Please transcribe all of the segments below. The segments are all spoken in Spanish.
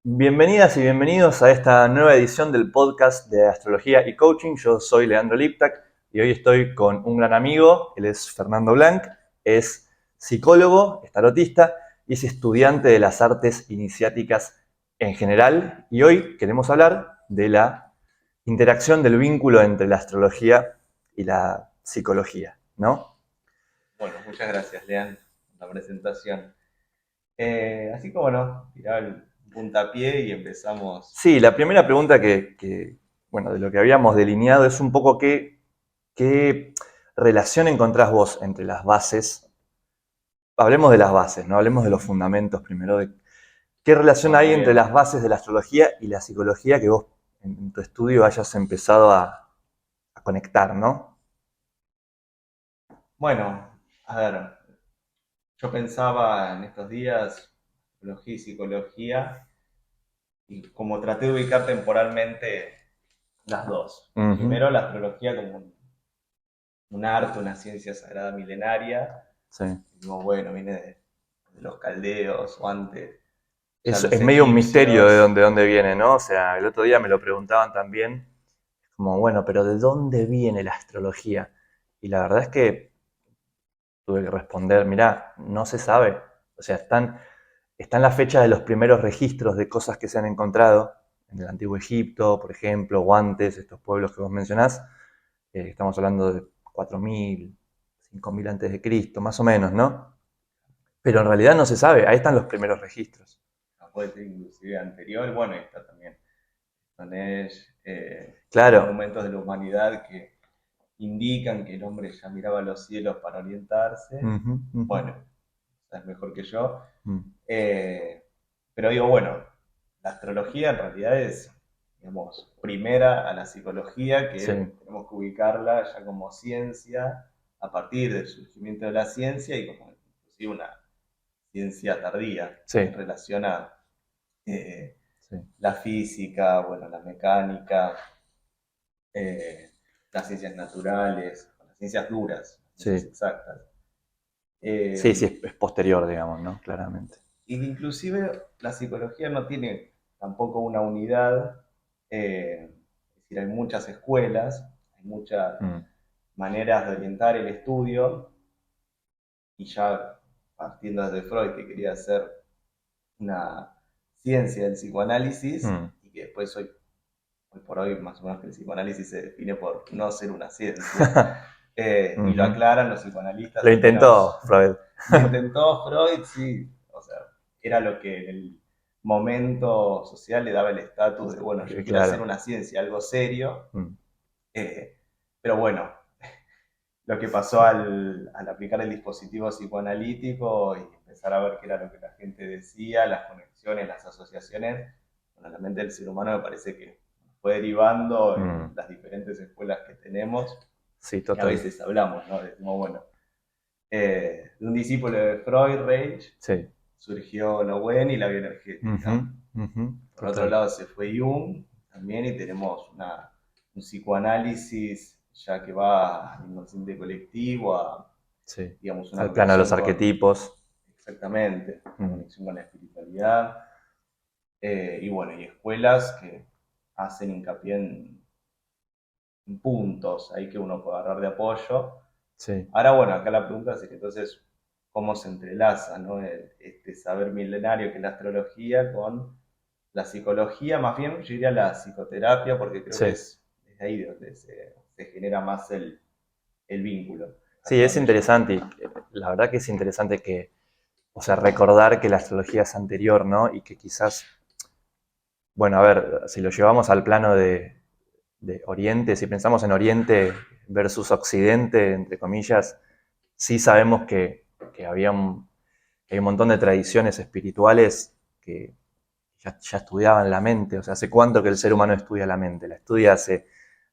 Bienvenidas y bienvenidos a esta nueva edición del podcast de Astrología y Coaching. Yo soy Leandro Liptak y hoy estoy con un gran amigo. Él es Fernando Blanc, es psicólogo, es tarotista y es estudiante de las artes iniciáticas en general. Y hoy queremos hablar de la interacción del vínculo entre la astrología y la psicología, ¿no? Bueno, muchas gracias, Lean, por la presentación. Así que bueno, tiraba el puntapié y empezamos. Sí, la primera pregunta bueno, de lo que habíamos delineado es un poco qué relación encontrás vos entre las bases. Hablemos de las bases, no hablemos de los fundamentos primero. ¿Qué relación Bueno, hay entre bien. las bases de la astrología y la psicología que vos en tu estudio hayas empezado a conectar, ¿no? Bueno, a ver, yo pensaba en estos días, astrología y psicología, y como traté de ubicar temporalmente las dos. Ujú. Primero, la astrología como un arte, una ciencia sagrada milenaria. Sí. Y digo, bueno, viene de los caldeos o antes, ya Es, los es medio un misterio egipcios. de dónde viene, ¿no? O sea, el otro día me lo preguntaban también, como, bueno, pero ¿de dónde viene la astrología? Y la verdad es que tuve que responder, mirá, no se sabe. O sea, están las fechas de los primeros registros de cosas que se han encontrado en el Antiguo Egipto, por ejemplo, o antes, estos pueblos que vos mencionás. Estamos hablando de 4000, 5000 antes de Cristo, más o menos, ¿no? Pero en realidad no se sabe, ahí están los primeros registros. Puede ser inclusive anterior, bueno, está también tenés Claro. monumentos de la humanidad que indican que el hombre ya miraba los cielos para orientarse. Ujú, ujú, Bueno, es mejor que yo. mm. Eh, pero digo, bueno, la astrología en realidad es, digamos, primera a la psicología, Sí, que tenemos que ubicarla ya como ciencia a partir del surgimiento de la ciencia y como inclusive una ciencia tardía sí, en relación a eh, sí. la física, bueno, la mecánica, eh, las ciencias naturales, las ciencias duras, las ciencias Sí, exactas. sí, sí, Eh, es posterior, digamos, ¿no? Claramente. y inclusive la psicología no tiene tampoco una unidad, es decir, hay muchas escuelas, hay muchas Mm. maneras de orientar el estudio, y ya partiendo desde Freud, que quería hacer una ciencia del psicoanálisis, Mm. y que después hoy por hoy más o menos que el psicoanálisis se define por no ser una ciencia, y lo Ujú. aclaran los psicoanalistas, Lo al intentó menos Freud. lo intentó Freud, sí, o sea, era lo que en el momento social le daba el estatus de, bueno, yo quiero hacer Claro. una ciencia, algo serio, Mm. eh, pero bueno, lo que pasó al aplicar el dispositivo psicoanalítico y empezar a ver qué era lo que la gente decía, las conexiones, las asociaciones, bueno, la mente del ser humano me parece que fue derivando en Mm. las diferentes escuelas que tenemos Sí, y a total. veces hablamos, ¿no? Decimos, bueno, de un discípulo de Freud, Reich, Sí. surgió lo bueno y la Ujú, bioenergética. ujú, Por otro total. lado se fue Jung también y tenemos un psicoanálisis ya que va al inconsciente colectivo, a, Sí. digamos, una Al plano de los conexión con, arquetipos. exactamente, una Mm. conexión con la espiritualidad. Y bueno, y escuelas que hacen hincapié en puntos ahí que uno puede agarrar de apoyo. Sí. Ahora, bueno, acá la pregunta es entonces, ¿cómo se entrelaza, ¿no? Este saber milenario que es la astrología con la psicología? Más bien, yo diría la psicoterapia, porque creo que Sí. es ahí donde se genera más el vínculo, Sí, hasta es donde yo sé. interesante. Y la verdad que es interesante o sea, recordar que la astrología es anterior, ¿no? Y que quizás, bueno, a ver, si lo llevamos al plano de Oriente, si pensamos en Oriente versus Occidente, entre comillas, sí sabemos que que hay un montón de tradiciones espirituales que ya estudiaban la mente. O sea, ¿hace cuánto que el ser humano estudia la mente? La estudia Sí, hace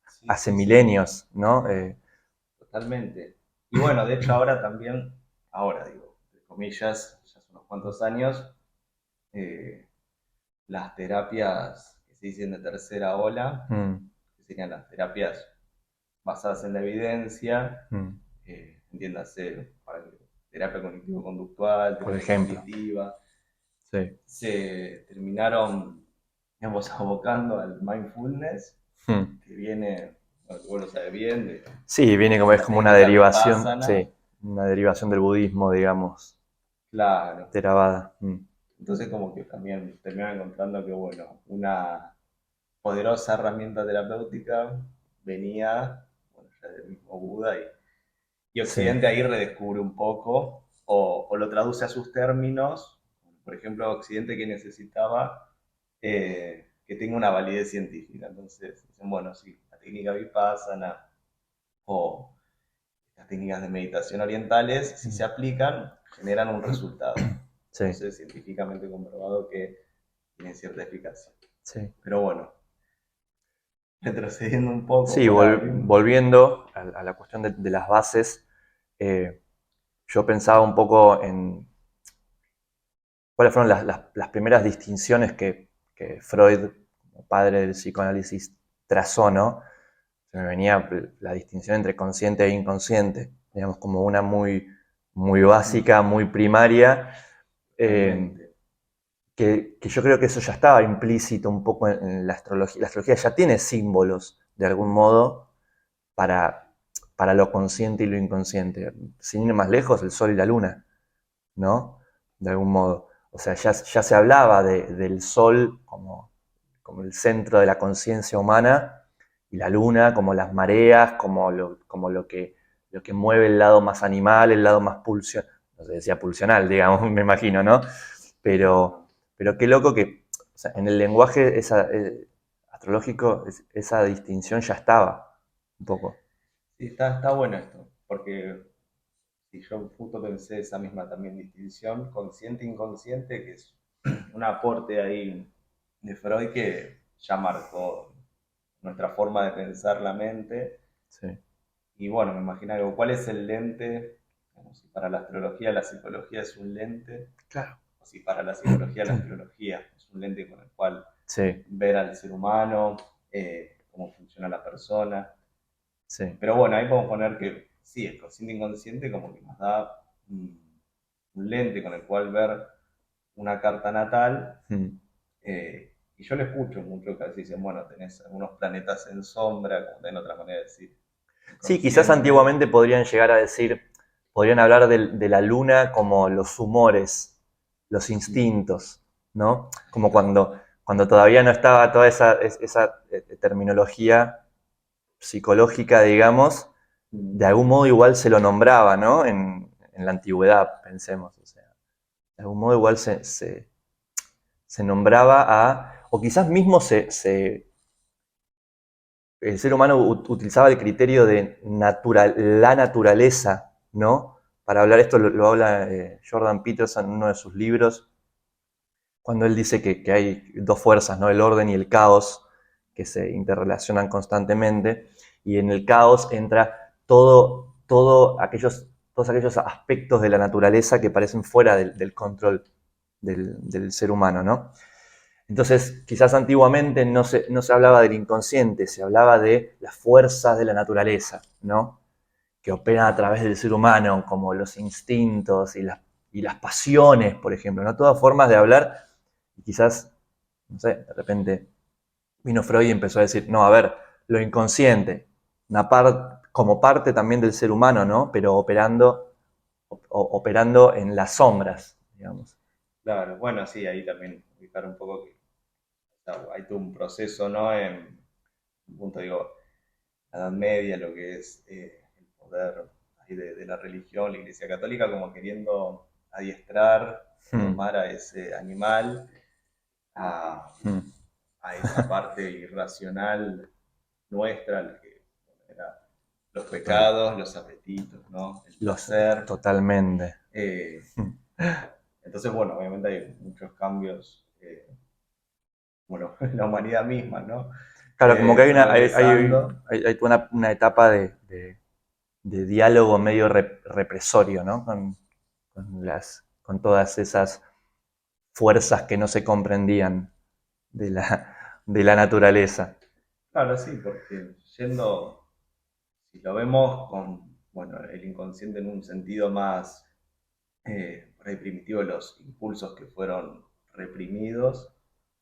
sí, sí, milenios, ¿no? totalmente. Y bueno, de hecho ahora también, ahora digo, entre comillas, ya hace unos cuantos años, eh, las terapias que se dicen de tercera ola, Mm, que serían las terapias basadas en la evidencia, mm, entiéndase, terapia cognitivo-conductual, por terapia ejemplo. cognitiva, Sí. se terminaron, digamos, abocando al mindfulness, Hmm. que viene, bueno, vos lo sabes bien, Sí, viene como, de es la como una técnica derivación, Vipassana. sí, una derivación del budismo, digamos, Claro. Theravada. Entonces como que también terminan encontrando que, bueno, una poderosa herramienta terapéutica venía, bueno, ya del mismo Buda, y Sí, Occidente ahí redescubre un poco o lo traduce a sus términos. Por ejemplo, Occidente que necesitaba que tenga una validez científica. Entonces dicen, bueno, sí, la técnica Vipassana o las técnicas de meditación orientales, si se aplican, generan un resultado. sí, Entonces, científicamente comprobado que tienen cierta eficacia. sí. Pero bueno, retrocediendo un poco Sí, por ahí. volviendo a la cuestión de las bases, eh, yo pensaba un poco en cuáles fueron las primeras distinciones que Freud, como padre del psicoanálisis, trazó, ¿no? Se me venía la distinción entre consciente e inconsciente, digamos, como una muy Mm, básica, muy primaria, eh, totalmente. que yo creo que eso ya estaba implícito un poco en la astrología. La astrología ya tiene símbolos, de algún modo, para, para lo consciente y lo inconsciente. Sin ir más lejos, el sol y la luna, ¿no? De algún modo. O sea, ya se hablaba del sol como el centro de la conciencia humana y la luna como las mareas, como lo que mueve el lado más animal, el lado más pulsional, no se decía pulsional, digamos, me imagino, ¿no? Pero qué loco que o sea, en el lenguaje astrológico esa distinción ya estaba un poco. Sí, está bueno esto, porque si yo justo pensé esa misma también distinción, consciente-inconsciente, que es un aporte ahí de Freud que ya marcó nuestra forma de pensar la mente. Sí, Y bueno, me imagino, ¿cuál es el lente? Como si para la astrología la psicología es un lente, claro. o si para la psicología la astrología es un lente con el cual Sí, ver al ser humano, cómo funciona la persona. sí. Pero bueno, ahí podemos poner que sí, el consciente inconsciente como que nos da un lente con el cual ver una carta natal. Mm. Y yo le escucho mucho que a veces dicen, bueno, tenés algunos planetas en sombra, como tenés otra manera de decir, Sí, quizás inconsciente. antiguamente podrían llegar a decir, podrían hablar de la luna como los humores, los Mm, instintos, ¿no? Como claro. cuando todavía no estaba toda esa terminología psicológica, digamos, Mm, de algún modo igual se lo nombraba, ¿no? En la antigüedad, pensemos. O sea, de algún modo igual se nombraba o quizás mismo el ser humano utilizaba el criterio de la naturaleza, ¿no? Para hablar esto lo habla Jordan Peterson en uno de sus libros, cuando él dice que hay dos fuerzas, ¿no? El orden y el caos, que se interrelacionan constantemente, y en el caos entra todos aquellos aspectos de la naturaleza que parecen fuera del control del ser humano, ¿no? Entonces, quizás antiguamente no se hablaba del inconsciente, se hablaba de las fuerzas de la naturaleza, ¿no? Que operan a través del ser humano, como los instintos y las pasiones, por ejemplo, ¿no? Todas formas de hablar. Y quizás, no sé, de repente vino Freud y empezó a decir, no, a ver, lo inconsciente, como parte también del ser humano, ¿no? Pero operando en las sombras, digamos. claro, bueno, sí, ahí también ubicar un poco que o sea, hay todo un proceso, ¿no? En un punto, digo, la Edad Media, lo que es el poder ahí de la religión, la Iglesia Católica, como queriendo adiestrar o Hmm, domar a ese animal, a, hmm. a esa parte irracional nuestra, la que era los Tol- pecados, los apetitos, ¿no? El placer. Totalmente. Eh, Hmm. entonces, bueno, obviamente hay muchos cambios, bueno, en la humanidad misma, ¿no? Claro, como que Progresando. hay una etapa de diálogo medio represorio, ¿no? Con todas esas fuerzas que no se comprendían de la naturaleza. Claro, sí, porque yendo, si lo vemos con, bueno, el inconsciente en un sentido más por ahí primitivo, los impulsos que fueron reprimidos,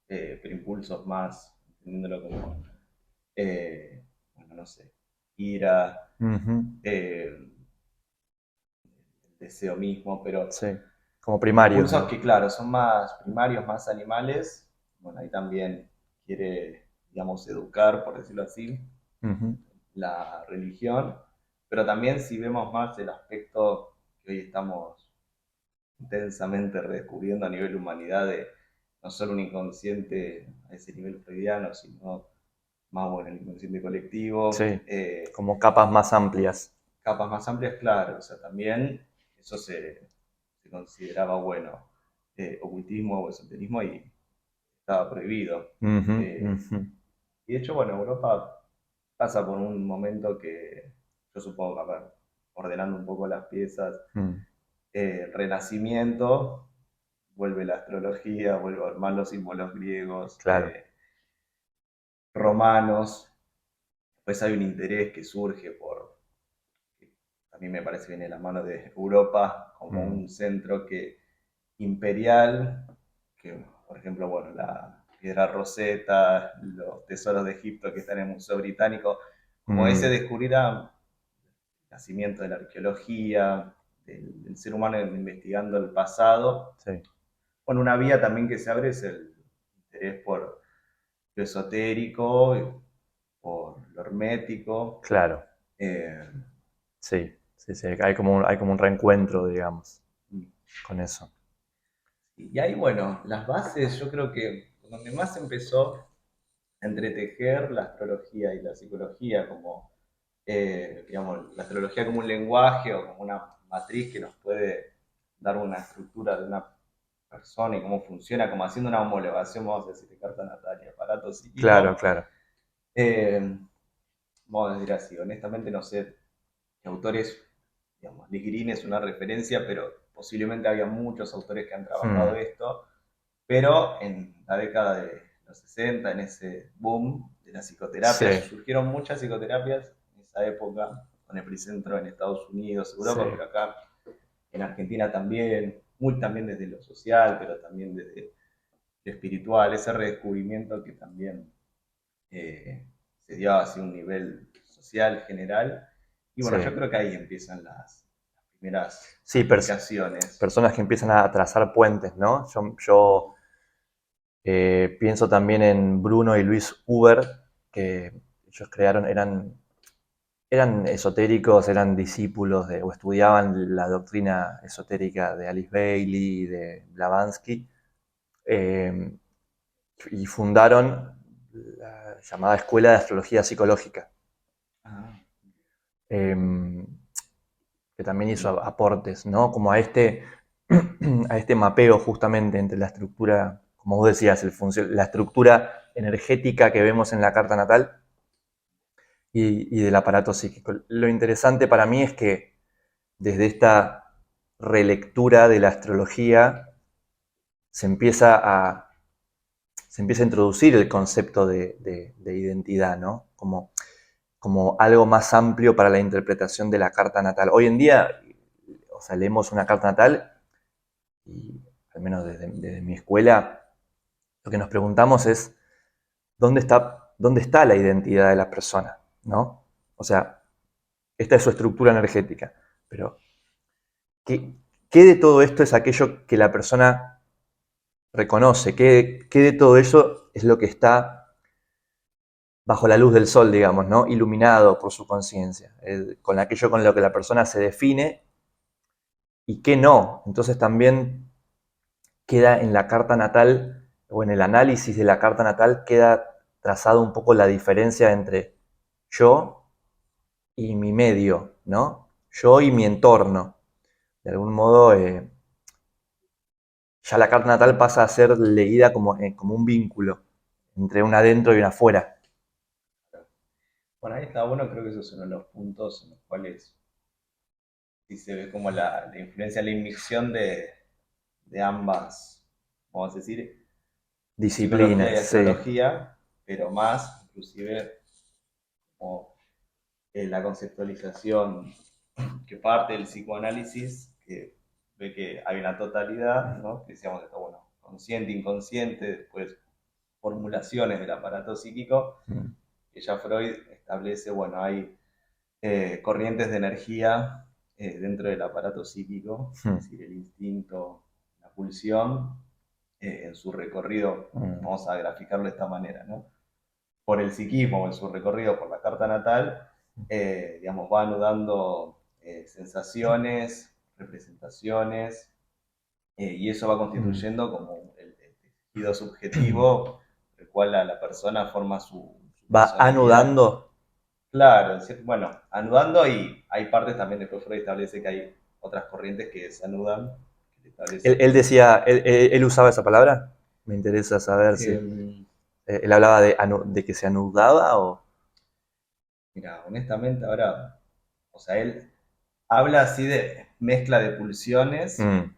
pero impulsos más, entendiéndolo como, bueno, no sé, ira, Ujú. el deseo mismo, pero Sí, como primarios, impulsos ¿no? que, claro, son más primarios, más animales. Bueno, ahí también quiere, digamos, educar, por decirlo así, Ujú. la religión, pero también si vemos más el aspecto que hoy estamos intensamente redescubriendo a nivel humanidad de no solo un inconsciente a ese nivel freudiano, sino más bueno, el inconsciente colectivo, Sí, como capas más amplias. capas más amplias, claro, o sea, también eso se consideraba bueno, ocultismo o esoterismo y estaba prohibido. Ujú, Eh, ujú. y de hecho, bueno, Europa pasa por un momento que yo supongo, a ver, ordenando un poco las piezas, Mm. Renacimiento, vuelve la astrología, vuelve a armar los símbolos griegos, Claro. romanos, pues hay un interés que surge por, que a mí me parece que viene de la mano de Europa como Mm. un centro que imperial, que por ejemplo, bueno, la piedra Rosetta, los tesoros de Egipto que están en el Museo Británico, como ese Mm. descubrir el nacimiento de la arqueología, del ser humano investigando el pasado. Sí, Bueno, una vía también que se abre es el interés por lo esotérico, por lo hermético. claro. eh, Sí, sí, sí. Hay como un reencuentro, digamos, con eso. y ahí, bueno, las bases, yo creo que donde más empezó a entretejer la astrología y la psicología, como, digamos, la astrología como un lenguaje o como una matriz que nos puede dar una estructura de una persona y cómo funciona, como haciendo una homologación, vamos a decir, de carta natal y aparato Claro, psíquico. claro. Eh, Vamos a decir así, honestamente no sé qué autores, digamos, Liz Green es una referencia, pero posiblemente había muchos autores que han trabajado Mm. esto, pero en la década de los 60, en ese boom de la Sí, psicoterapia, surgieron muchas psicoterapias en esa época, con epicentro en Estados Unidos, sí, Europa, pero acá en Argentina también, muy también desde lo social, pero también desde lo espiritual, ese redescubrimiento que también se dio hacia un nivel social general. Y sí. bueno, yo creo que ahí empiezan las primeras Sí, aplicaciones. personas que empiezan a trazar puentes, ¿no? Yo pienso también en Bruno y Luis Huber, que ellos crearon, eran esotéricos, eran discípulos de, o estudiaban la doctrina esotérica de Alice Bailey, de Blavatsky, eh, y fundaron la llamada Escuela de Astrología Psicológica, Ah, eh, que también hizo aportes, ¿no? Como a a este mapeo justamente entre la estructura, como vos decías, la estructura energética que vemos en la carta natal y del aparato psíquico. Lo interesante para mí es que desde esta relectura de la astrología se empieza se empieza a introducir el concepto de identidad, ¿no? Como algo más amplio para la interpretación de la carta natal. Hoy en día, o sea, leemos una carta natal y, al menos desde mi escuela, lo que nos preguntamos es, dónde está la identidad de la persona? ¿No? O sea, esta es su estructura energética, pero ¿qué, qué de todo esto es aquello que la persona reconoce? ¿Qué de todo eso es lo que está bajo la luz del sol, digamos, ¿no? Iluminado por su conciencia, con aquello con lo que la persona se define y qué no? Entonces también queda en la carta natal o en el análisis de la carta natal queda trazado un poco la diferencia entre yo y mi medio, ¿no? Yo y mi entorno. De algún modo, ya la carta natal pasa a ser leída como un vínculo entre un adentro y un afuera. bueno, ahí está bueno, creo que esos son los puntos en los cuales sí se ve como la influencia, la inmixción de ambas, vamos a decir, psicología y Disciplinas, sí, astrología, pero más, inclusive, como la conceptualización que parte del psicoanálisis, que ve que hay una totalidad, ¿no? Que decíamos que está bueno consciente, inconsciente, después formulaciones del aparato psíquico, Mm, que ya Freud establece, bueno, hay corrientes de energía dentro del aparato psíquico, es mm, decir, el instinto, la pulsión, en su recorrido, mm, vamos a graficarlo de esta manera, ¿no? Por el psiquismo, en su recorrido por la carta natal, digamos, va anudando sensaciones, representaciones, y eso va mm. constituyendo como el tejido subjetivo, el cual la persona forma su Va personalidad. anudando. Claro, bueno, anudando y hay partes también, después Freud establece que hay otras corrientes que desanudan, que establece Él que, decía, él usaba esa palabra. Me interesa saber si eh, él hablaba de que se anudaba o... mira, honestamente ahora, o sea, él habla así de mezcla de pulsiones, Mm,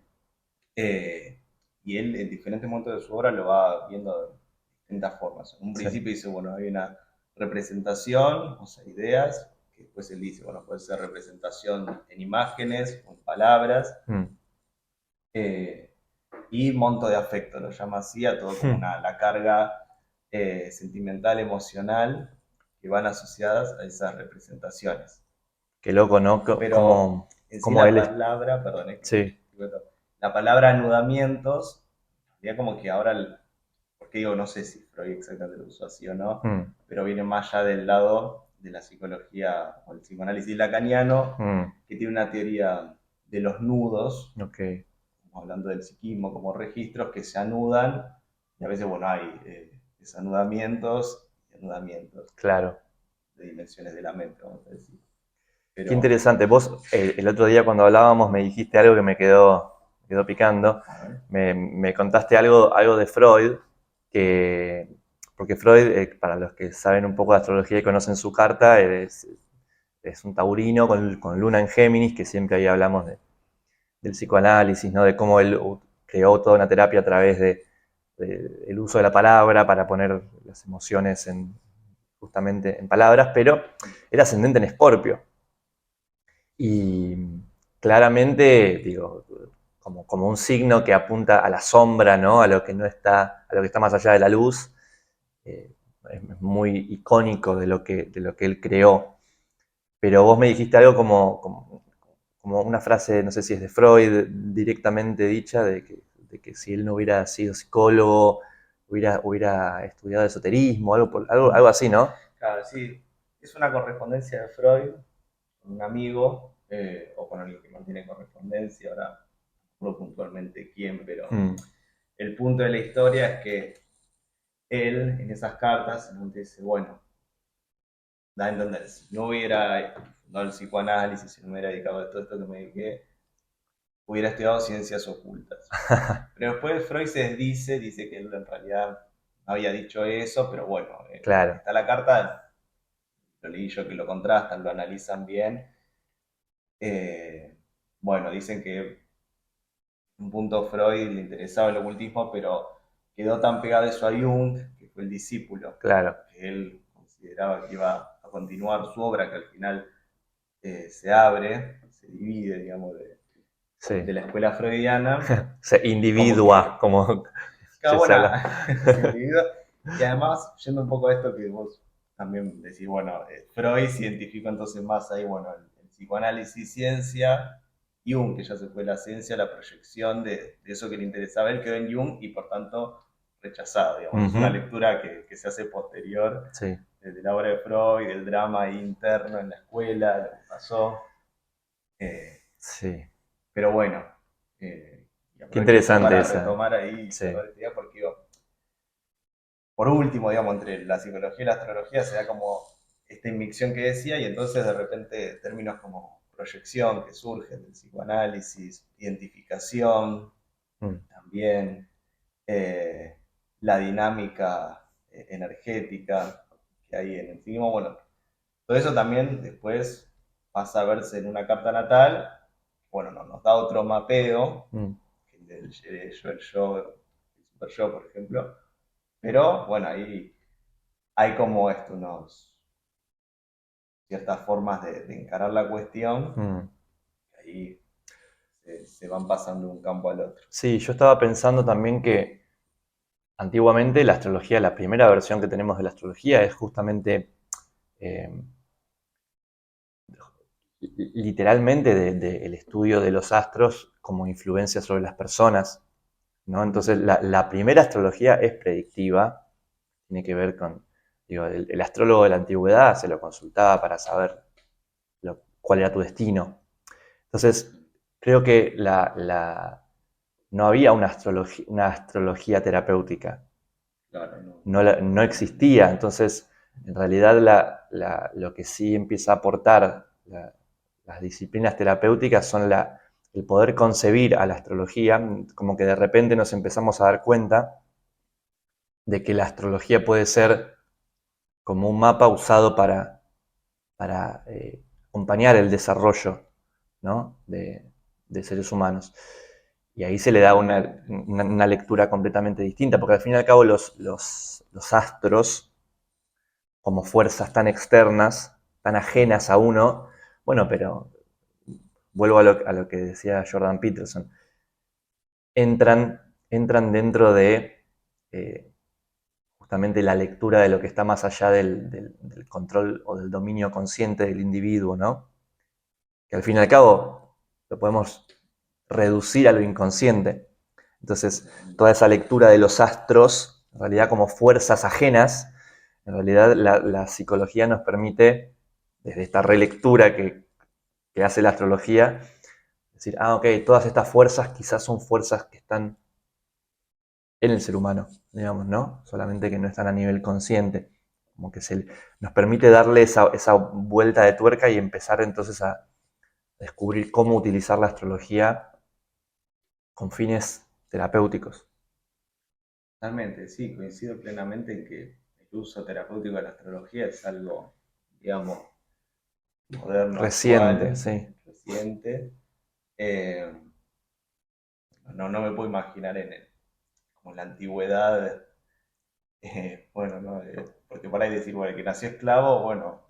eh, y él en diferentes momentos de su obra lo va viendo de distintas formas. En un sí. principio dice, bueno, hay una representación, o sea, ideas, que después él dice, bueno, puede ser representación en imágenes o en palabras, Mm. eh, y monto de afecto, lo llama así, a todo como Mm. la carga sentimental, emocional, que van asociadas a esas representaciones. Qué loco, ¿no? Pero Como, en sí como la él es... palabra, perdón, es que Sí. la palabra anudamientos, ya como que ahora, porque digo, no sé si Freud exactamente lo usó así o no, Mm, pero viene más allá del lado de la psicología o el psicoanálisis lacaniano, mm, que tiene una teoría de los nudos, ok, como hablando del psiquismo, como registros que se anudan, y a veces, bueno, hay desanudamientos y anudamientos claro. de dimensiones de la mente, vamos a decir. Qué Pero, interesante. Vos, el otro día cuando hablábamos me dijiste algo que me quedó picando. a ver, Me contaste algo de Freud, que, porque Freud, para los que saben un poco de astrología y conocen su carta, es un taurino con luna en Géminis, que siempre ahí hablamos del psicoanálisis, ¿no? De cómo él creó toda una terapia a través el uso de la palabra para poner las emociones justamente en palabras, pero era ascendente en Escorpio. Y claramente, digo, como un signo que apunta a la sombra, ¿no? A lo que no está, a lo que está más allá de la luz, eh, es muy icónico de lo que él creó. Pero vos me dijiste algo como una frase, no sé si es de Freud, directamente dicha, de que si él no hubiera sido psicólogo, hubiera estudiado esoterismo, algo así, ¿no? claro, sí, es una correspondencia de Freud con un amigo o con alguien que mantiene correspondencia, ahora no puntualmente quién, pero Mm, el punto de la historia es que él en esas cartas dice, bueno, da a entender, si no hubiera no el psicoanálisis, si no me hubiera dedicado a todo esto que me dediqué, hubiera estudiado ciencias ocultas. Pero después Freud se desdice, dice que él en realidad no había dicho eso, pero bueno, claro. está la carta, lo leí yo que lo contrastan, lo analizan bien. Eh, bueno, dicen que un punto Freud le interesaba el ocultismo, pero quedó tan pegado eso a Jung, que fue el discípulo, Claro, que él consideraba que iba a continuar su obra, que al final se abre, se divide, digamos, sí. de la escuela freudiana, Se como individua, que como cada se una habla. se individua. Y además, yendo un poco a esto que vos también decís, bueno, Freud se identificó entonces más ahí, bueno, el psicoanálisis, ciencia, Jung, que ya se fue la ciencia, la proyección de eso que le interesaba a él quedó en Jung y por tanto rechazado, digamos. Es Ujú, una lectura que se hace posterior sí, de la obra de Freud, del drama interno en la escuela, lo que pasó. Eh, sí. pero bueno, y Qué aprovecho esto interesante para esa. retomar ahí y Sí. cerrar esta idea porque digo, por último, digamos, entre la psicología y la astrología se da como esta inmixción que decía y entonces de repente términos como proyección que surgen del psicoanálisis, identificación Mm, también, eh, la dinámica energética que hay en el psiquismo, bueno, todo eso también después pasa a verse en una carta natal, bueno, nos da otro mapeo, mm. el del yo, el super yo, por ejemplo, pero bueno, ahí hay como esto, unos, ciertas formas de encarar la cuestión, Mm. que ahí se van pasando de un campo al otro. Sí, yo estaba pensando también que antiguamente la astrología, la primera versión que tenemos de la astrología es justamente eh, literalmente el estudio de los astros como influencia sobre las personas, ¿no? Entonces la primera astrología es predictiva, tiene que ver con, digo, el astrólogo de la antigüedad se lo consultaba para saber cuál era tu destino. Entonces, creo que no había una astrología terapéutica, Claro, no. no existía. Entonces, en realidad, lo que sí empieza a aportar las disciplinas terapéuticas son el poder concebir a la astrología, como que de repente nos empezamos a dar cuenta de que la astrología puede ser como un mapa usado para acompañar el desarrollo, ¿no? de seres humanos. Y ahí se le da Totalmente. una lectura completamente distinta, porque al fin y al cabo los astros, como fuerzas tan externas, tan ajenas a uno, bueno, pero vuelvo a lo que decía Jordan Peterson, entran dentro de justamente la lectura de lo que está más allá del control o del dominio consciente del individuo, ¿no? Que al fin y al cabo lo podemos reducir a lo inconsciente. Entonces, toda esa lectura de los astros, en realidad como fuerzas ajenas, en realidad la psicología nos permite, desde esta relectura que hace la astrología, decir, ok, todas estas fuerzas quizás son fuerzas que están en el ser humano, digamos, ¿no? Solamente que no están a nivel consciente. Como que nos permite darle esa vuelta de tuerca y empezar entonces a descubrir cómo utilizar la astrología con fines terapéuticos. Totalmente, sí, coincido plenamente en que el uso terapéutico de la astrología es algo, digamos, moderno, Reciente, actual, sí. reciente. Eh, no me puedo imaginar como en la antigüedad, bueno, no, porque por ahí decir, bueno, el que nació esclavo, bueno,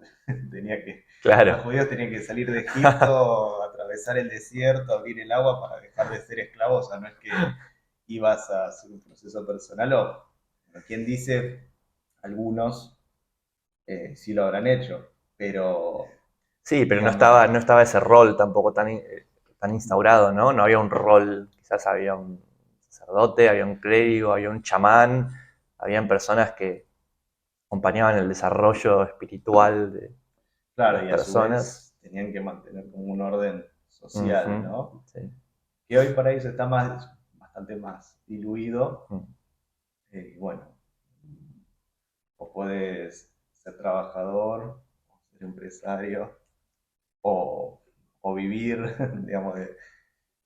Claro. los judíos tenían que salir de Egipto, atravesar el desierto, abrir el agua para dejar de ser esclavos, o sea, no es que ibas a hacer un proceso personal o quien dice, algunos sí lo habrán hecho, pero Sí, pero no digamos, estaba, no estaba ese rol tampoco tan instaurado, ¿no? No había un rol, quizás había un sacerdote, había un clérigo, había un chamán, habían personas que acompañaban el desarrollo espiritual de las claro, y a su personas. vez tenían que mantener como un orden social, Ujú, ¿no? sí. Que hoy para eso está bastante más diluido. Mm. Bueno, o puedes ser trabajador, o ser empresario, o vivir, digamos,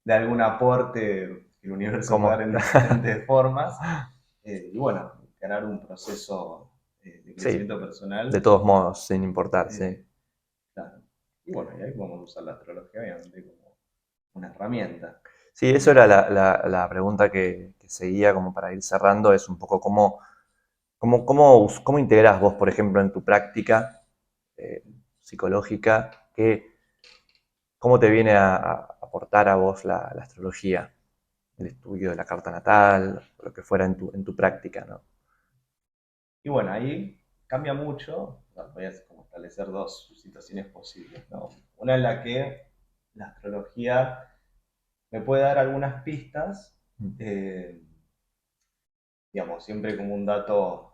de algún aporte que el universo puede dar ¿Cómo? en diferentes formas. Y bueno, ganar un proceso de Sí, crecimiento de personal. todos modos, sin importar, sí. eh, claro. Y bueno, y ahí podemos usar la astrología obviamente como una herramienta. Sí, eso era la pregunta que seguía como para ir cerrando, es un poco cómo integrás vos, por ejemplo, en tu práctica eh, psicológica, cómo te viene a aportar a vos la astrología, el estudio de la carta natal, lo que fuera en tu práctica, ¿no? Y bueno, ahí cambia mucho. Voy a como establecer dos situaciones posibles, ¿no? Una en la que la astrología me puede dar algunas pistas, Mm. eh, digamos, siempre como un dato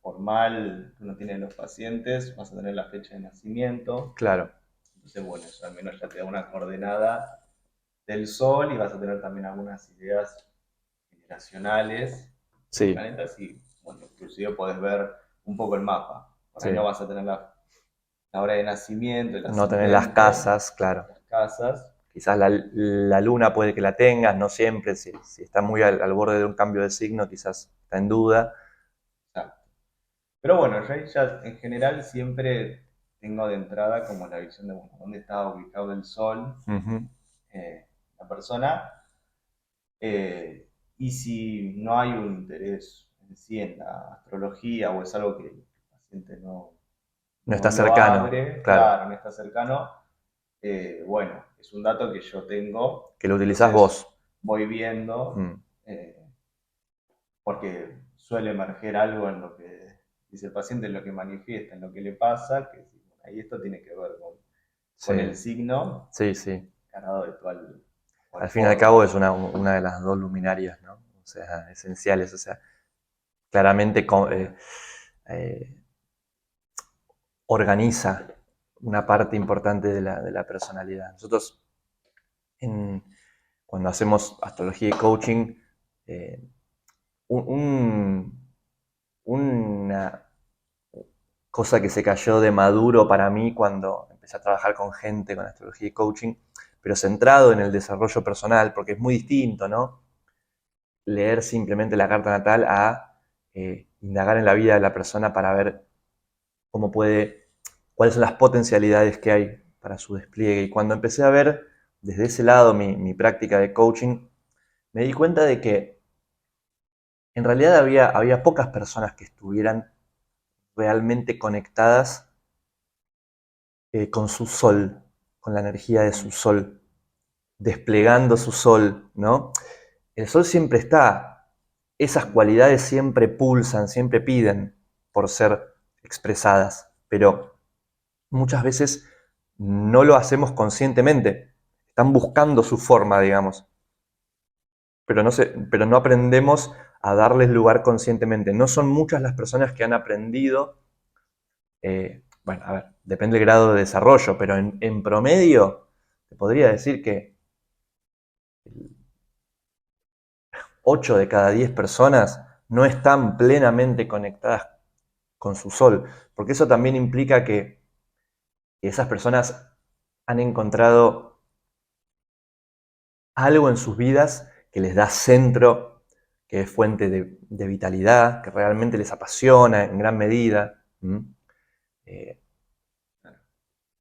formal que uno tiene en los pacientes, vas a tener la fecha de nacimiento. Claro, Entonces, bueno, eso al menos ya te da una coordenada del Sol y vas a tener también algunas ideas generacionales del sí, planeta, y bueno, inclusive podés ver un poco el mapa. Por ahí no sí. vas a tener la hora de nacimiento, el No tener las ascendente, casas, claro. las casas. Quizás la luna puede que la tengas, no siempre, si está muy al borde de un cambio de signo, quizás está en duda. Exacto. Pero bueno, yo ahí ya en general siempre tengo de entrada como la visión de bueno, dónde está ubicado el Sol, Ujú. la persona, eh, y si no hay un interés en sí en la astrología o es algo que el paciente No no está lo cercano, abre, claro. claro, no está cercano, bueno, es un dato que yo tengo, Que lo utilizás entonces vos. voy viendo Mm. eh, porque suele emerger algo en lo que dice el paciente, en lo que manifiesta, en lo que le pasa, que ahí esto tiene que ver con el Sí, signo sí, sí. ganado de cual Al fin y al forma. cabo es una de las dos luminarias, ¿no? O sea, esenciales. O sea, claramente eh, organiza una parte importante de la personalidad. Nosotros, en, cuando hacemos astrología y coaching, eh, un, una cosa que se cayó de maduro para mí cuando empecé a trabajar con gente con astrología y coaching, pero centrado en el desarrollo personal, porque es muy distinto, ¿no? Leer simplemente la carta natal a indagar en la vida de la persona para ver cómo puede, cuáles son las potencialidades que hay para su despliegue. Y cuando empecé a ver desde ese lado mi práctica de coaching, me di cuenta de que en realidad había pocas personas que estuvieran realmente conectadas con su sol, con la energía de su Mm, sol, desplegando su sol, ¿no? El sol siempre está, esas mm, cualidades siempre pulsan, siempre piden por ser expresadas, pero muchas veces no lo hacemos conscientemente. Están buscando su forma, digamos, pero no aprendemos a darles lugar conscientemente. No son muchas las personas que han aprendido, bueno, a ver, depende del grado de desarrollo, pero en promedio te podría decir que 8 de cada 10 personas no están plenamente conectadas con su sol, porque eso también implica que esas personas han encontrado algo en sus vidas que les da centro, que es fuente de vitalidad, que realmente les apasiona en gran medida. Eh,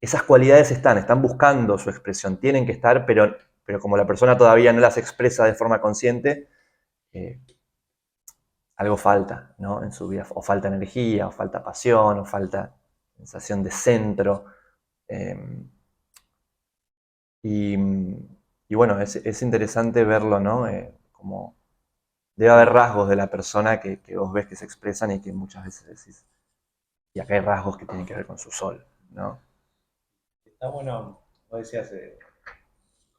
esas cualidades están buscando su expresión, tienen que estar, pero como la persona todavía no las expresa de forma consciente, eh, algo falta, ¿no? En su vida, o falta energía, o falta pasión, o falta sensación de centro. Eh, y, y, bueno, es interesante verlo, ¿no? Como debe haber mm. rasgos de la persona que vos ves que se expresan y que muchas veces decís, y acá hay rasgos que tienen que ver con su sol, ¿no? Está bueno, vos decías,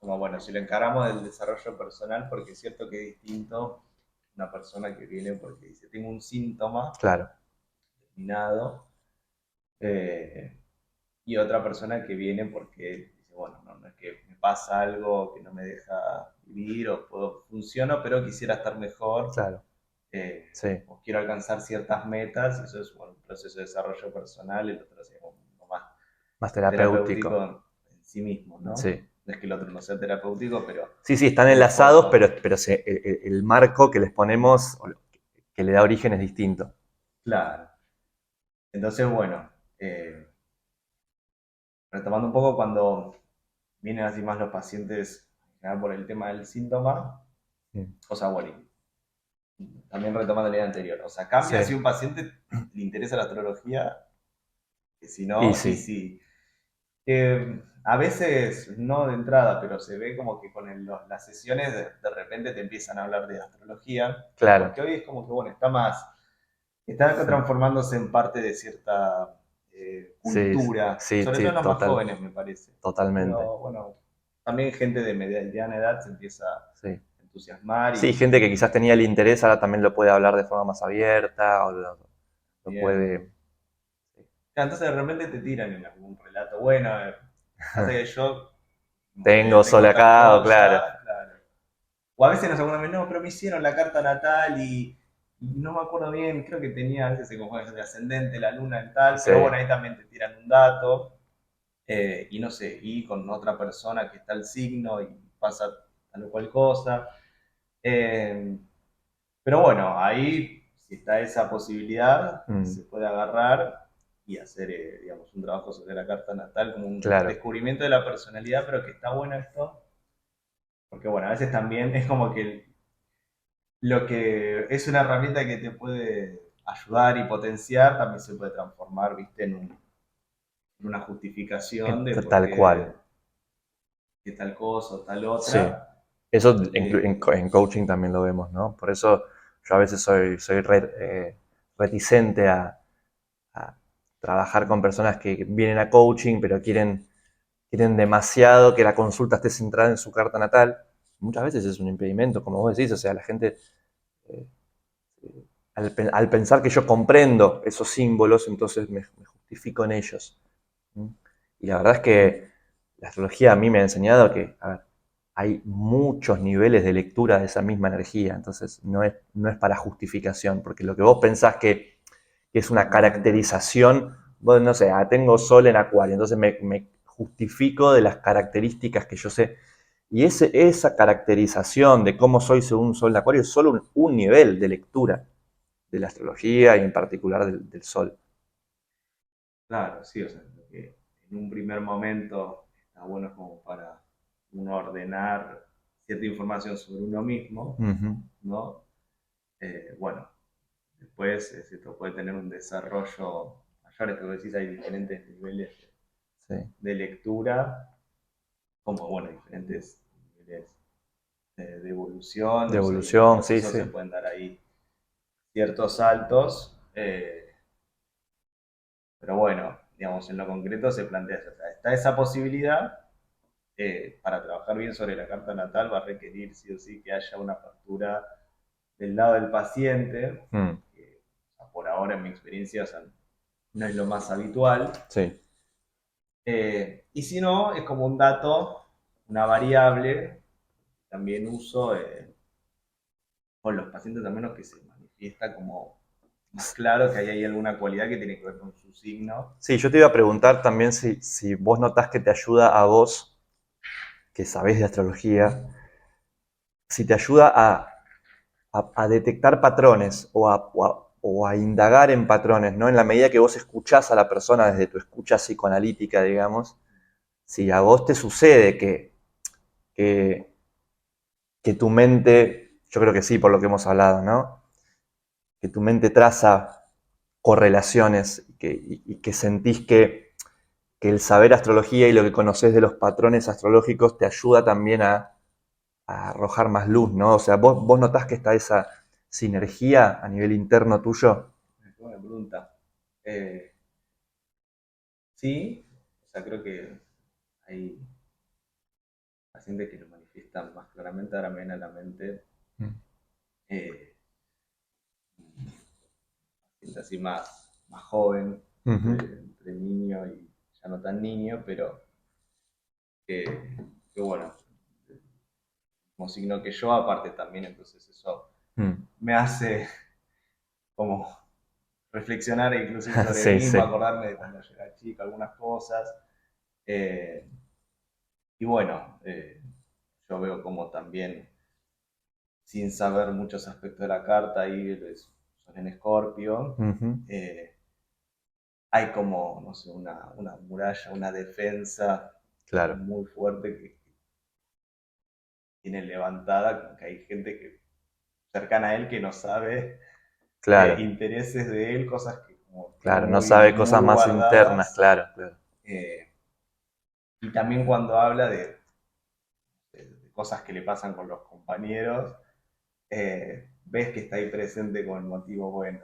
como bueno, si lo encaramos del desarrollo personal, porque es cierto que es distinto una persona que viene porque dice, tengo un síntoma Claro, determinado, eh, y otra persona que viene porque dice, bueno, no es que me pasa algo que no me deja vivir o funciono, pero quisiera estar mejor, claro, sí. o quiero alcanzar ciertas metas, eso es bueno, un proceso de desarrollo personal, el otro es como más Más terapéutico terapéutico, en sí mismo, ¿no? sí. No es que el otro no sea terapéutico, pero Sí, sí, están tiene enlazados, foco. pero el marco que les ponemos, que le da origen es distinto. Claro. Entonces, bueno, retomando un poco cuando vienen así más los pacientes en general por el tema del síntoma, Mm. o sea, bueno, y también retomando la idea anterior, o sea, cambia si Sí, un paciente le interesa la astrología, que si y no, y sí, si a veces no de entrada, pero se ve como que con las sesiones de repente te empiezan a hablar de astrología, claro. porque hoy es como que, bueno, está transformándose en parte de cierta Sí, cultura, sí, sobre todo sí, en los más jóvenes, me parece. totalmente. Pero bueno, también gente de mediana edad se empieza a Sí. entusiasmar Sí, gente que quizás tenía el interés, ahora también lo puede hablar de forma más abierta, o lo bien. puede... Claro, entonces de repente te tiran en algún relato. Bueno, pasa que yo Tengo sol tengo tal acá, o claro. cosa, claro. O a veces nos alguna no, pero me hicieron la carta natal y no me acuerdo bien, creo que tenía, a veces se confunde el ascendente, la luna en tal, Sí, pero bueno, ahí también te tiran un dato, y no sé, y con otra persona que está el signo y pasa tal o cual cosa. Eh, pero bueno, ahí, si está esa posibilidad, mm, se puede agarrar y hacer, digamos, un trabajo sobre la carta natal como un claro. descubrimiento de la personalidad, pero que está bueno esto, porque bueno, a veces también es como que lo que es una herramienta que te puede ayudar y potenciar, también se puede transformar, viste, en una justificación de por Tal qué, cual. qué tal cosa o tal Sí. otra. Eso Eh, en coaching también lo vemos, ¿no? Por eso yo a veces soy reticente a trabajar con personas que vienen a coaching, pero quieren demasiado que la consulta esté centrada en su carta natal. Muchas veces es un impedimento, como vos decís, o sea, la gente, eh, al pensar que yo comprendo esos símbolos, entonces me justifico en ellos. ¿Mm? Y la verdad es que la astrología a mí me ha enseñado que, a ver, hay muchos niveles de lectura de esa misma energía, entonces no es para justificación, porque lo que vos pensás que es una caracterización, vos no sé, tengo sol en acuario, entonces me justifico de las características que yo sé. Y esa caracterización de cómo soy según sol en acuario es solo un nivel de lectura de la astrología y en particular del sol. Claro, sí, o sea, lo que en un primer momento está bueno como para uno ordenar cierta información sobre uno mismo, Ujú. ¿no? Bueno, después esto puede tener un desarrollo mayor, esto que decís, hay diferentes niveles Sí. de lectura, como, bueno, diferentes niveles de evolución, De o sea, y en el evolución, sí, proceso sí. se pueden dar ahí ciertos saltos, pero bueno, digamos, en lo concreto se plantea eso. O sea, está esa posibilidad. Para trabajar bien sobre la carta natal va a requerir sí o sí que haya una factura del lado del paciente, Mm, que o sea, por ahora en mi experiencia o sea, no es lo más habitual. sí. Y si no, es como un dato, una variable, también uso con los pacientes al menos que se manifiesta como más claro que hay alguna cualidad que tiene que ver con su signo. Sí, yo te iba a preguntar también si vos notás que te ayuda a vos, que sabés de astrología, si te ayuda a detectar patrones o a indagar en patrones, ¿no? En la medida que vos escuchás a la persona desde tu escucha psicoanalítica, digamos, si a vos te sucede que, que tu mente, yo creo que sí, por lo que hemos hablado, ¿no? Que tu mente traza correlaciones y que sentís que el saber astrología y lo que conoces de los patrones astrológicos te ayuda también a arrojar más luz, ¿no? O sea, vos notás que está esa sinergia a nivel interno tuyo. Buena pregunta. Eh, sí, o sea, creo que hay pacientes que lo manifiestan más claramente, ahora me viene a la mente eh, gente así más joven, Ujú. entre niño y ya no tan niño, pero que, que bueno, como signo que yo, aparte también, entonces eso Mm. me hace como reflexionar inclusive sobre mí Sí, mismo, sí, acordarme de cuando yo era chico, algunas cosas. eh, y bueno, yo veo como también, sin saber muchos aspectos de la carta, ahí son en Escorpio, ujú, hay como, no sé, una muralla, una defensa claro, muy fuerte que tiene levantada, como que hay gente que cercana a él que no sabe claro, intereses de él, cosas que como tiene claro, no muy, sabe cosas muy más internas, guardadas. claro, claro. eh, y también cuando habla de cosas que le pasan con los compañeros, ves que está ahí presente con el motivo, bueno,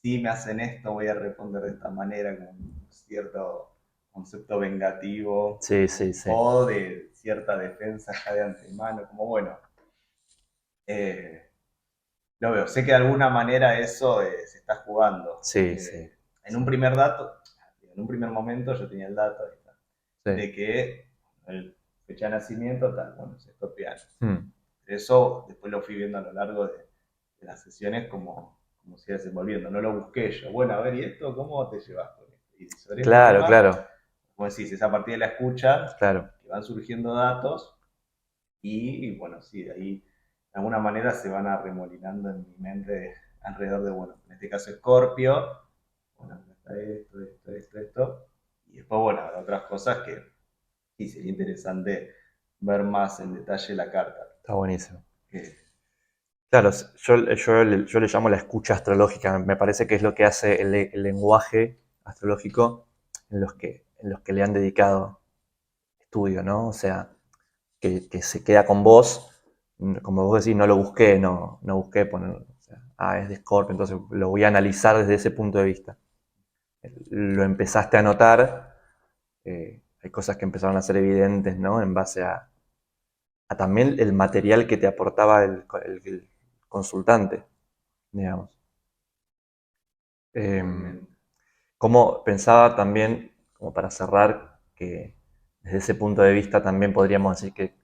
si me hacen esto voy a responder de esta manera, con un cierto concepto vengativo Sí, sí, sí, o de cierta defensa ya de antemano, como bueno, eh, lo veo, sé que de alguna manera eso se está jugando. sí, sí, En un primer dato, en un primer momento yo tenía el dato sí. de que el fecha de nacimiento, tal, bueno, es escorpiano. Mm, Eso después lo fui viendo a lo largo de las sesiones como si iba desenvolviendo. No lo busqué yo. Bueno, a ver, ¿y esto cómo te llevas con esto? Y sobre este claro, tema, claro, como decís, es a partir de la escucha claro. que van surgiendo datos y bueno, sí, de ahí de alguna manera se van arremolinando en mi mente alrededor de, bueno, en este caso Escorpio, bueno, acá está esto, y después, bueno, habrá otras cosas que sí sería interesante ver más en detalle la carta. Está buenísimo. Que, Claro, yo le llamo la escucha astrológica. Me parece que es lo que hace el lenguaje astrológico en los que le han dedicado estudio, ¿no? O sea, que se queda con vos. Como vos decís, no lo busqué, no busqué poner. O sea, es de Escorpio, entonces lo voy a analizar desde ese punto de vista. Lo empezaste a notar, hay cosas que empezaron a ser evidentes, ¿no? En base a también el material que te aportaba el consultante, digamos. Totalmente. Como pensaba también, como para cerrar, que desde ese punto de vista también podríamos decir que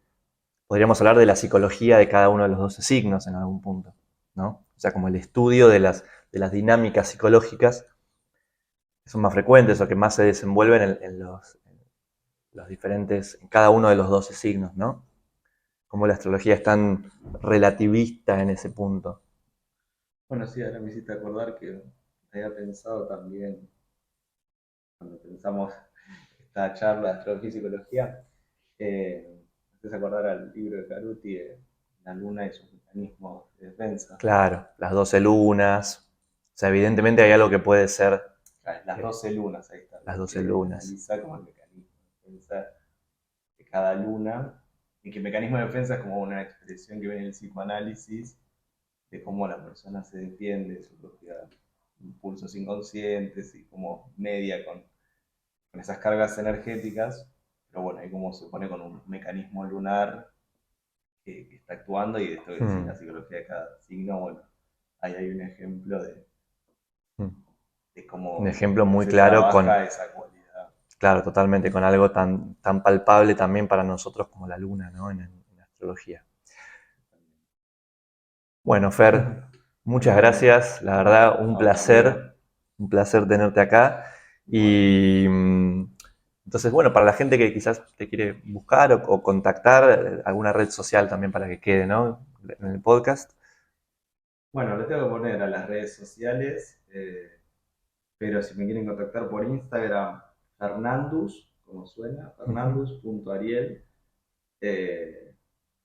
podríamos hablar de la psicología de cada uno de los 12 signos en algún punto, ¿no? O sea, como el estudio de las dinámicas psicológicas que son más frecuentes o que más se desenvuelven en los diferentes, en cada uno de los 12 signos, ¿no? Como la astrología es tan relativista en ese punto. Bueno, sí, ahora me hiciste acordar que había pensado también, cuando pensamos esta charla de astrología y psicología, me haces acordar al libro de Caruti, La luna y sus mecanismos de defensa. Claro, las 12 lunas. O sea, evidentemente hay algo que puede ser Las eh, 12 lunas, ahí está, las lo 12 que lunas. analiza como el mecanismo de defensa de cada luna, y que el mecanismo de defensa es como una expresión que viene del psicoanálisis de cómo la persona se defiende de sus propios impulsos inconscientes y cómo media con esas cargas energéticas, pero bueno, ahí como se pone con un mecanismo lunar que está actuando, y de esto que decís, Mm, la psicología de cada signo, bueno, ahí hay un ejemplo mm. de Un cómo ejemplo muy se claro con, trabaja esa cualidad. claro, totalmente, con algo tan palpable también para nosotros como la luna, ¿no? En astrología. Bueno, Fer, muchas Bueno, gracias. La verdad, a vos también, un placer tenerte acá. igualmente. Y entonces, bueno, para la gente que quizás te quiere buscar o contactar, alguna red social también para que quede, ¿no? En el podcast. Bueno, le tengo que poner a las redes sociales, pero si me quieren contactar por Instagram, Fernandus, como suena, Ujú. fernandus.ariel,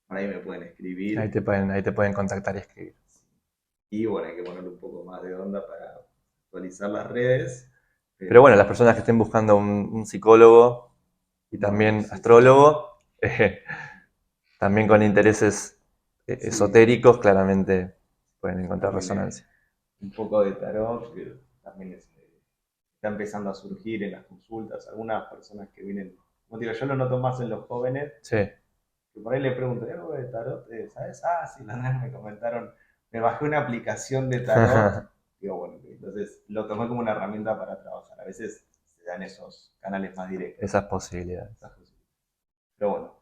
por ahí me pueden escribir. Ahí te pueden contactar y escribir. Y bueno, hay que ponerle un poco más de onda para actualizar las redes, Pero bueno, las pero personas que estén buscando un psicólogo y bueno, también sí, sí, astrólogo, también con intereses sí, esotéricos, claramente pueden encontrar también resonancia. un poco de tarot, que también está empezando a surgir en las consultas. Algunas personas que vienen, como digo, yo lo noto más en los jóvenes, Sí. que por ahí le pregunto, ¿hay algo de tarot? ¿Sabes? Ah, sí, la nena me comentaron, me bajé una aplicación de tarot. Digo, bueno, entonces lo tomé como una herramienta para trabajar. A veces se dan esos canales más directos, Esas posibilidades. esas cosas. Pero bueno,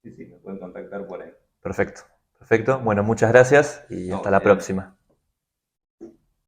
sí, sí, me pueden contactar por ahí. Perfecto. Perfecto. Bueno, muchas gracias y A hasta la ustedes. próxima.